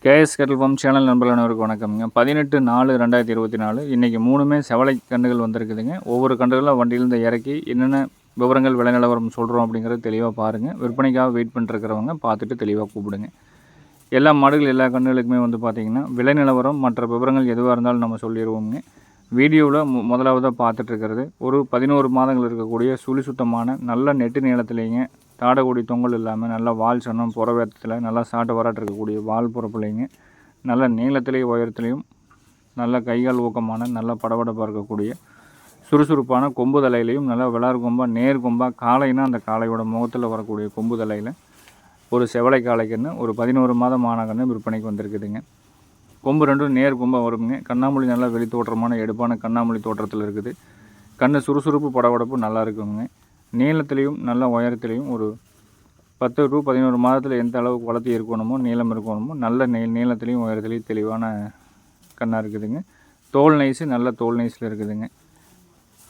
KS கேட்டல் form channel நண்பர்கள் அனைவருக்கும் வணக்கம்ங்க. 18/4/2024 இன்றைக்கி 3மே செவலை கன்றுகள் வந்திருக்குதுங்க. ஒவ்வொரு கன்றுகளாக வண்டியிலேருந்து இறக்கி என்னென்ன விவரங்கள் விலை நிலவரம் சொல்கிறோம் அப்படிங்கிறது தெளிவாக பாருங்கள். விற்பனைக்காக வெயிட் பண்ணிருக்கிறவங்க பார்த்துட்டு தெளிவாக கூப்பிடுங்க. எல்லா மாடுகள் எல்லா கன்றுகளுக்குமே வந்து பார்த்திங்கன்னா விலை நிலவரம் மற்ற விவரங்கள் எதுவாக இருந்தாலும் நம்ம சொல்லிடுவோங்க. வீடியோவில் முதலாவதாக பார்த்துட்ருக்கிறது ஒரு 11 மாதங்கள் இருக்கக்கூடிய சுழி சுத்தமான நல்ல நெட்டு நீளத்துலேங்க, தாடக்கூடிய தொங்கல் இல்லாமல் நல்லா வால் சன்னம் புறவேற்றத்தில் நல்லா சாட்டு வராட்டு இருக்கக்கூடிய வால் புறப்புலைங்க, நல்ல நீளத்திலேயும் உயரத்துலேயும் நல்ல கைகால் ஊக்கமான நல்ல படபடப்பாக இருக்கக்கூடிய சுறுசுறுப்பான கொம்பு தலையிலையும் நல்லா விளாறு கொம்பாக நேர் கொம்பாக காளைனா அந்த காளையோட முகத்தில் வரக்கூடிய கொம்பு தலையில் ஒரு செவலை காளைக்கன்று ஒரு 11 மாதம் ஆனகன்று விற்பனைக்கு வந்திருக்குதுங்க. கொம்பு ரெண்டும் நேர் கொம்பாக வருங்க. கண்ணாமொழி நல்லா வெளி தோற்றமான எடுப்பான கண்ணாமொழி தோற்றத்தில் இருக்குது. கண் சுறுசுறுப்பு படபடப்பு நல்லா இருக்குங்க. நீளத்துலேயும் நல்ல உயரத்துலேயும் ஒரு 10 to 11 மாதத்தில் எந்த அளவுக்கு வளர்த்தி இருக்கணுமோ நீளம் இருக்கணுமோ நல்ல நீளத்துலேயும் உயரத்துலேயும் தெளிவான கண்ணாக இருக்குதுங்க. தோல் நைஸு நல்ல தோல் நைஸில் இருக்குதுங்க.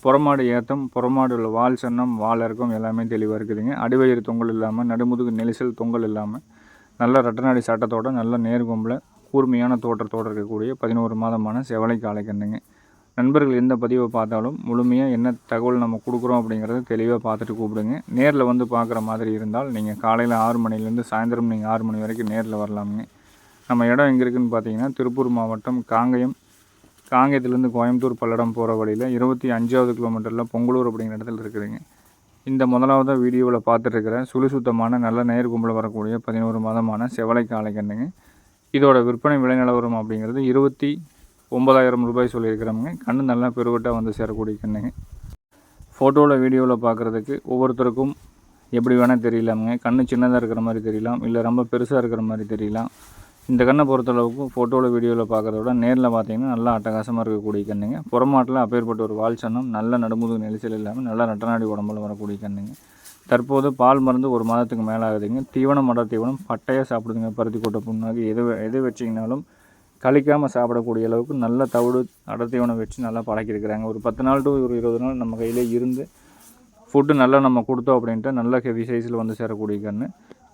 புறமாடு ஏத்தம் புறமாடு உள்ள வால் சன்னம் வால் இறக்கம் எல்லாமே தெளிவாக இருக்குதுங்க. அடிவயிறு தொங்கல் இல்லாமல் நடுமுதுகு நெரிசல் தொங்கல் இல்லாமல் நல்ல ரெட்டநாடி சட்டத்தோடு நல்ல நேர்கொம்பில் கூர்மையான தோற்றத்தோடு இருக்கக்கூடிய 11 மாதமான செவலை காளை கன்றுங்க. நண்பர்கள் எந்த பதிவை பார்த்தாலும் முழுமையாக என்ன தகவல் நம்ம கொடுக்குறோம் அப்படிங்கிறத தெளிவாக பார்த்துட்டு கூப்பிடுங்க. நேரில் வந்து பார்க்குற மாதிரி இருந்தால் நீங்கள் காலையில் 6 மணிலேருந்து சாயந்தரம் நீங்கள் 6 மணி வரைக்கும் நேரில் வரலாமுங்க. நம்ம இடம் எங்கே இருக்குதுன்னு பார்த்தீங்கன்னா திருப்பூர் மாவட்டம் காங்கயத்துலேருந்து கோயம்புத்தூர் பல்லடம் போகிற வழியில் 25வது கிலோமீட்டரில் பொங்கலூர் அப்படிங்கிற இடத்துல இருக்குதுங்க. இந்த முதலாவதாக வீடியோவில் பார்த்துட்ருக்கிற சுழி சுத்தமான நல்ல நேர் கும்பலில் வரக்கூடிய 11 மாதமான செவலை காளை கன்றுங்க. இதோட விற்பனை விலை நிலவரம் அப்படிங்கிறது 29,000 ரூபாய் சொல்லியிருக்கிறோமுங்க. கன்று நல்லா பெருவட்டாக வந்து சேரக்கூடிய கன்றுங்க. ஃபோட்டோவில் வீடியோவில் பார்க்குறதுக்கு ஒவ்வொருத்தருக்கும் எப்படி வேணால் தெரியலாமுங்க. கன்று சின்னதாக இருக்கிற மாதிரி தெரியலாம், இல்லை ரொம்ப பெருசாக இருக்கிற மாதிரி தெரியலாம். இந்த கண்ணை பொறுத்தளவுக்கு ஃபோட்டோவில் வீடியோவில் பார்க்குறத விட நேரில் பார்த்தீங்கன்னா நல்லா அட்டகாசமாக இருக்கக்கூடிய கன்றுங்க. புறமாட்டில் அப்பேற்பட்ட ஒரு வால் சன்னம் நல்ல நடுமுதுகு நெரிசல் இல்லாமல் நல்லா நட்டநாடி உடம்பில் வரக்கூடிய கன்றுங்க. தற்போது பால் மருந்து 1 மாதத்துக்கு மேலே ஆகுதுங்க. தீவனம் அடர் தீவனம் பட்டையாக சாப்பிடுதுங்க. பருத்தி கொட்டை புண்ணாக்கு எது வச்சிங்கனாலும் கழிக்காமல் சாப்பிடக்கூடிய அளவுக்கு நல்ல தவிடு அடர் தீவனம் வச்சு நல்லா பழக்கியிருக்கிறாங்க. ஒரு 10 நாள் to ஒரு 20 நாள் நம்ம கையிலே இருந்து ஃபுட்டு நல்லா நம்ம கொடுத்தோம் அப்படின்ட்டு நல்ல ஹெவி சைஸில் வந்து சேரக்கூடிய கன்று.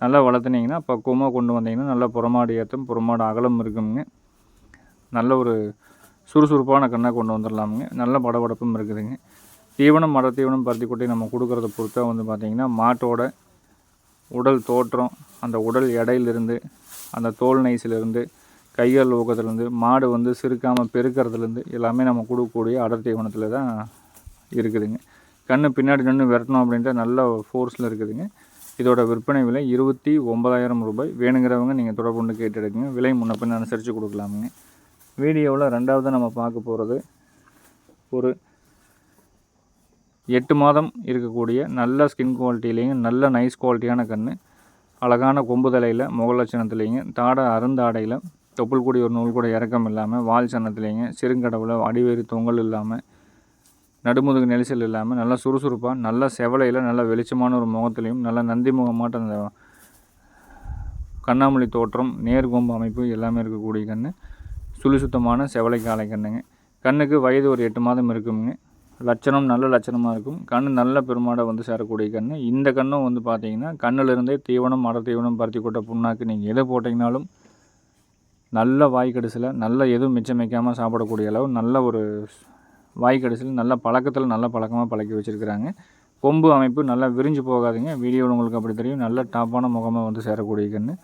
நல்லா வளர்த்துனீங்கன்னா பக்குவமாக கொண்டு வந்தீங்கன்னா நல்லா புறமாடு ஏற்றம் புறமாடு அகலம் இருக்குங்க. நல்ல ஒரு சுறுசுறுப்பான கண்ணாக கொண்டு வந்துடலாமுங்க. நல்ல படபடப்பும் இருக்குதுங்க. தீவனம் அடர் தீவனம் பருத்தி கொட்டை நம்ம கொடுக்குறத பொறுத்தா வந்து பார்த்திங்கன்னா மாட்டோட உடல் தோற்றம், அந்த உடல் எடையிலிருந்து அந்த தோல் நைஸிலிருந்து கைகால் ஊக்கத்துலேருந்து மாடு வந்து சிறுக்காமல் பெருக்கிறதுலேருந்து எல்லாமே நம்ம கொடுக்கக்கூடிய அடர் தீவனத்தில் தான் இருக்குதுங்க. கன்று பின்னாடி நின்று விரட்டணும் அப்படின்ட்டு நல்ல ஃபோர்ஸில் இருக்குதுங்க. இதோட விற்பனை விலை 29,000 ரூபாய். வேணுங்கிறவங்க நீங்கள் தொடர்பு கொண்டு கேட்டு எடுக்குங்க. விலை முன்ன பின்ன அனுசரித்து கொடுக்கலாமுங்க. வீடியோவில் ரெண்டாவது நம்ம பார்க்க போகிறது ஒரு 8 மாதம் இருக்கக்கூடிய நல்ல ஸ்கின் குவாலிட்டியிலேங்க நல்ல நைஸ் குவாலிட்டியான கன்று. அழகான கொம்பு தலையில் முகலட்சணத்துலேங்க தாடை அருந்தாடையில் தொப்புள் கூடி ஒரு நூல் கூட இறக்கம் இல்லாமல் வால் சன்னத்துலேங்க சிறுங்கடவுல அடிவேறு தொங்கல் இல்லாமல் நடுமுதுகு நெரிசல் இல்லாமல் நல்லா சுறுசுறுப்பாக நல்ல செவலையில் நல்ல வெளிச்சமான ஒரு முகத்துலேயும் நல்ல நந்தி முகமாட்ட அந்த கண்ணாமொழி தோற்றம் நேர்கொம்பு அமைப்பு எல்லாமே இருக்கக்கூடிய கன்று. சுழி சுத்தமான செவலை காளை கன்றுங்க. கண்ணுக்கு வயது ஒரு 8 மாதம் இருக்குங்க. லட்சணம் நல்ல லட்சணமாக இருக்கும். கன்று நல்ல பெருமாடை வந்து சேரக்கூடிய கன்று. இந்த கன்றும் வந்து பார்த்திங்கன்னா கண்ணிலிருந்தே தீவனம் அடர் தீவனம் பருத்தி கொட்டை புண்ணாக்கு நீங்கள் எதை போட்டிங்கனாலும் நல்ல வாய்க்கடிசில் நல்ல எதுவும் மிச்சம் வைக்காமல் சாப்பிடக்கூடிய அளவு நல்ல ஒரு வாய்க்கடிசில் நல்ல பழக்கத்தில் நல்ல பழக்கமாக பழக்கி வச்சுருக்கிறாங்க. கொம்பு அமைப்பு நல்லா விரிஞ்சு போகாதுங்க. வீடியோவில் உங்களுக்கு அப்படி தெரியும். நல்ல டாப்பான முகமாக வந்து சேரக்கூடிய கன்று.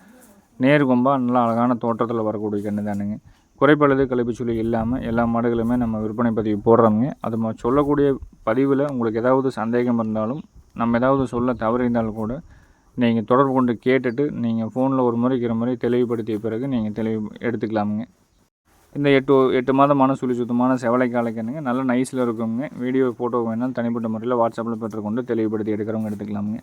நேர் கொம்பாக நல்லா அழகான தோற்றத்தில் வரக்கூடிய கன்று தானுங்க. குறைப்பழுது கழிப்புச்சுழி இல்லாமல் எல்லா மாடுகளுமே நம்ம விற்பனை பதிவு போடுறோங்க. அது சொல்லக்கூடிய பதிவில் உங்களுக்கு ஏதாவது சந்தேகம் இருந்தாலும் நம்ம ஏதாவது சொல்ல தவறியிருந்தாலும் கூட நீங்கள் தொடர்பு கொண்டு கேட்டுட்டு நீங்கள் ஃபோனில் ஒரு முறைக்கு 2 முறை தெளிவுபடுத்திய பிறகு நீங்கள் எடுத்துக்கலாமுங்க. இந்த 8 மாதமான சுழி சுத்தமான செவலை காளை கன்றுங்க நல்ல நைஸில் இருக்குங்க. வீடியோ ஃபோட்டோ வேணாலும் தனிப்பட்ட முறையில் வாட்ஸ்அப்பில் பெற்றுக்கொண்டு தெளிவுபடுத்தி எடுக்கிறவங்க எடுத்துக்கலாமுங்க.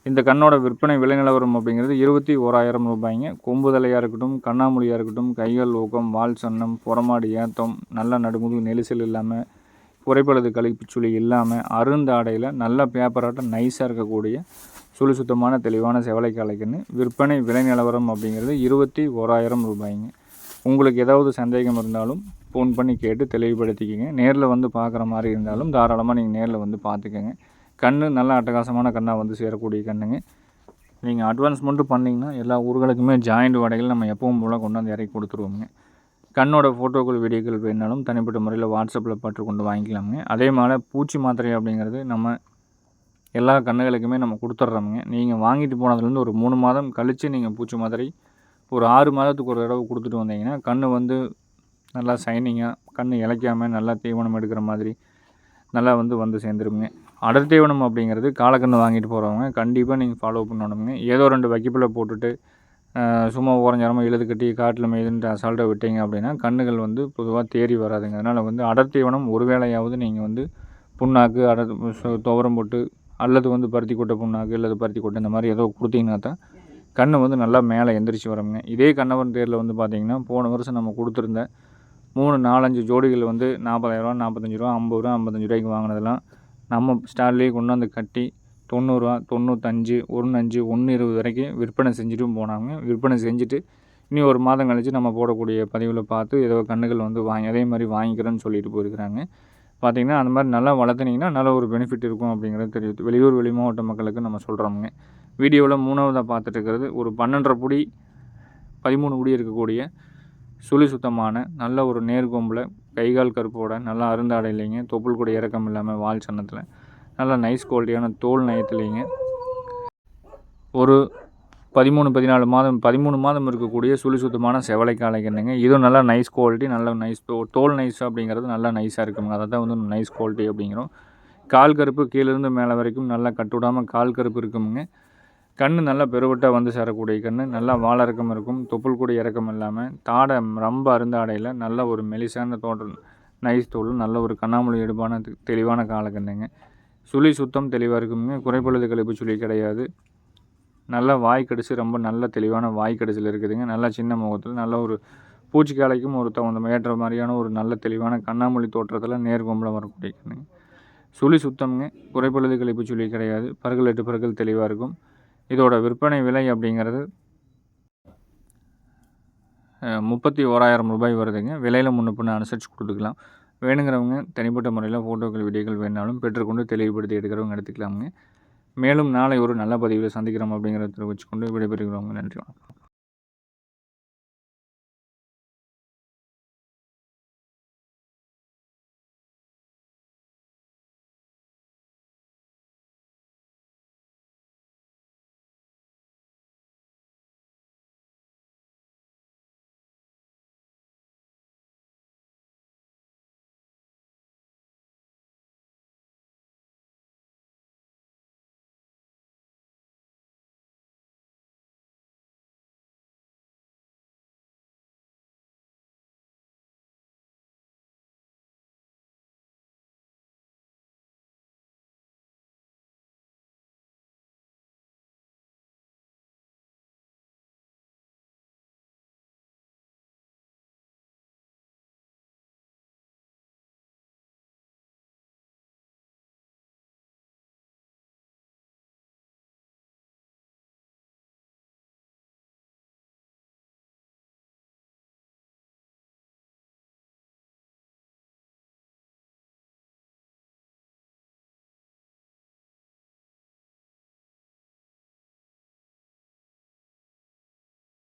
இந்த கண்ணோட விற்பனை விலை நிலவரம் அப்படிங்கிறது 21,000 ரூபாய்ங்க. கொம்பு தலையாக இருக்கட்டும், கண்ணாமொழியாக இருக்கட்டும், கைகள் ஊக்கம், வால் சன்னம், புறமாடு ஏத்தம், நல்ல நடுமுதுகு நெரிசல் இல்லாமல் குறைப்பழுது கழிப்புச்சுழி இல்லாமல் அருந்தாடையில் நல்ல பேப்பராட்டம் நைஸாக இருக்கக்கூடிய சுழி சுத்தமான தெளிவான செவலை காளை கன்று. விற்பனை விலை நிலவரம் அப்படிங்கிறது 21,000 ரூபாய்ங்க. உங்களுக்கு ஏதாவது சந்தேகம் இருந்தாலும் ஃபோன் பண்ணி கேட்டு தெளிவுபடுத்திக்கங்க. நேரில் வந்து பார்க்குற மாதிரி இருந்தாலும் தாராளமாக நீங்கள் நேரில் வந்து பார்த்துக்கங்க. கன்று நல்ல அட்டகாசமான கண்ணாக வந்து சேரக்கூடிய கன்றுங்க. நீங்கள் அட்வான்ஸ் மட்டும் பண்ணிங்கன்னா எல்லா ஊர்களுக்குமே ஜாயிண்ட் வாடகைகள் நம்ம எப்பவும் போல் கொண்டாந்து இறக்கி கொடுத்துருவோங்க. கண்ணோட ஃபோட்டோக்கள் வீடியோக்கள் வேணாலும் தனிப்பட்ட முறையில் வாட்ஸ்அப்பில் பற்று கொண்டு வாங்கிக்கலாமுங்க. அதே மாதிரி பூச்சி மாத்திரை அப்படிங்கிறது நம்ம எல்லா கண்ணுகளுக்குமே நம்ம கொடுத்துட்றோமுங்க. நீங்கள் வாங்கிட்டு போனதுலேருந்து ஒரு 3 மாதம் கழித்து நீங்கள் பூச்சி மாத்திரை ஒரு 6 மாதத்துக்கு ஒரு தடவை கொடுத்துட்டு வந்தீங்கன்னா கண் வந்து நல்லா ஷைனிங்காக கண் இளைக்காமல் நல்லா தீவனம் எடுக்கிற மாதிரி நல்லா வந்து சேர்ந்துருங்க. அடர் தீவனம் அப்படிங்கிறது காலக்கன்று வாங்கிட்டு போகிறவங்க கண்டிப்பாக நீங்கள் ஃபாலோ பண்ணணுங்க. ஏதோ 2 வைக்கப்பில் போட்டுட்டு சும்மா ஓரஞ்சாரமாக இழுது கட்டி காட்டில் மேய்துன்ட்டு அசால்ட்டாக விட்டீங்க அப்படின்னா கண்ணுகள் வந்து பொதுவாக தேறி வராதுங்க. அதனால் வந்து அடர் தீவனம் ஒரு வேளையாவது நீங்கள் வந்து புண்ணாக்கு துவரம் போட்டு அல்லது வந்து பருத்தி கொட்டை புண்ணாக்கு அல்லது பருத்தி கொட்டை இந்த மாதிரி ஏதோ கொடுத்தீங்கன்னா தான் கண் வந்து நல்லா மேலே எந்திரிச்சு வருங்க. இதே கண்ணவன் தேரில் வந்து பார்த்திங்கன்னா போன வருஷம் நம்ம கொடுத்துருந்த 3, 4, 5 ஜோடிகள் வந்து ரூ. 40,000, ரூ. 45, ரூ. 50, 55 வாங்கினதெல்லாம் நம்ம ஸ்டால்லேயே கொண்டாந்து கட்டி ரூ. 90, 95, 1.5, 1.20 வரைக்கும் விற்பனை செஞ்சுட்டும் போனாங்க. விற்பனை செஞ்சுட்டு இனி ஒரு மாதம் கழித்து நம்ம போடக்கூடிய பதிவில் பார்த்து ஏதோ கண்ணுகள் வந்து அதே மாதிரி வாங்கிக்கிறேன்னு சொல்லிட்டு போயிருக்கிறாங்க. பார்த்திங்கன்னா அந்த மாதிரி நல்லா வளர்த்துனீங்கன்னா நல்ல ஒரு பெனிஃபிட் இருக்கும் அப்படிங்கிறது தெரியுது. வெளியூர் வெளி மாவட்ட மக்களுக்கு நம்ம சொல்கிறோமுங்க. வீடியோவில் 3வதாக பார்த்துட்டு இருக்கிறது ஒரு 12.5 புடி 13 புடி இருக்கக்கூடிய சுழி சுத்தமான நல்ல ஒரு நேர்கொம்பில் கைகால் கருப்போட நல்லா அருந்தாடை இல்லைங்க. தொப்புள் கூட இறக்கம் இல்லாமல் வால் சன்னத்தில் நல்லா நைஸ் குவாலிட்டியான தோல் நயத்துலேங்க ஒரு 13 மாதம் இருக்கக்கூடிய சுழி சுத்தமான செவலை காளை கண்ணுங்க. இதுவும் நல்லா நைஸ் குவாலிட்டி, நல்லா நைஸ் தோல் நைஸ் அப்படிங்கிறது நல்லா நைஸாக இருக்குங்க. அதை தான் வந்து நைஸ் குவாலிட்டி அப்படிங்கிறோம். கால் கருப்பு கீழேருந்து மேலே வரைக்கும் நல்லா கட்டுவிடாமல் கால் கருப்பு இருக்குமுங்க. கண் நல்லா பெருவட்டாக வந்து சேரக்கூடிய கண், நல்லா வாழறக்கம் இருக்கும், தொப்புள் கூட இறக்கம் இல்லாமல் தாடை ரொம்ப அருந்தாடையில் நல்ல ஒரு மெலிசான தோட்டம் நைஸ் தோல், நல்ல ஒரு கண்ணாமூலி எடுப்பான தெளிவான காலக்கண்ணுங்க. சுழி சுத்தம் தெளிவாக இருக்குங்க. குறைப்பொழுது கழிப்பு சுழி கிடையாது. நல்லா வாய் கடிச்சு ரொம்ப நல்ல தெளிவான வாய் கடிச்சில் இருக்குதுங்க. நல்லா சின்ன முகத்தில் நல்ல ஒரு பூச்சிக்காலைக்கும் ஒரு தகுந்த ஏற்ற மாதிரியான ஒரு நல்ல தெளிவான கண்ணாமூலி தோற்றத்தில் நேர்கொம்பில் வரக்கூடிய கண்ணுங்க. சுழி சுத்தம்ங்க. குறைப்பொழுது கழிப்பு சுழி கிடையாது. பற்கள் 8 பற்கள் தெளிவாக இருக்கும். இதோட விற்பனை விலை அப்படிங்கிறது 31,000 ரூபாய் வருதுங்க. விலையில் முன்ன பின்ன அனுசரித்து கொடுத்துக்கலாம். வேணுங்கிறவங்க தனிப்பட்ட முறையில் ஃபோட்டோக்கள் வீடியோக்கள் வேணாலும் பெற்றுக்கொண்டு தெளிவுபடுத்தி எடுக்கிறவங்க எடுத்துக்கலாமுங்க. மேலும் நாளை ஒரு நல்ல பதிவில் சந்திக்கிறோம் அப்படிங்கிறத வச்சுக்கொண்டு விடைபெறுகிறோங்க. நன்றி, வணக்கம்.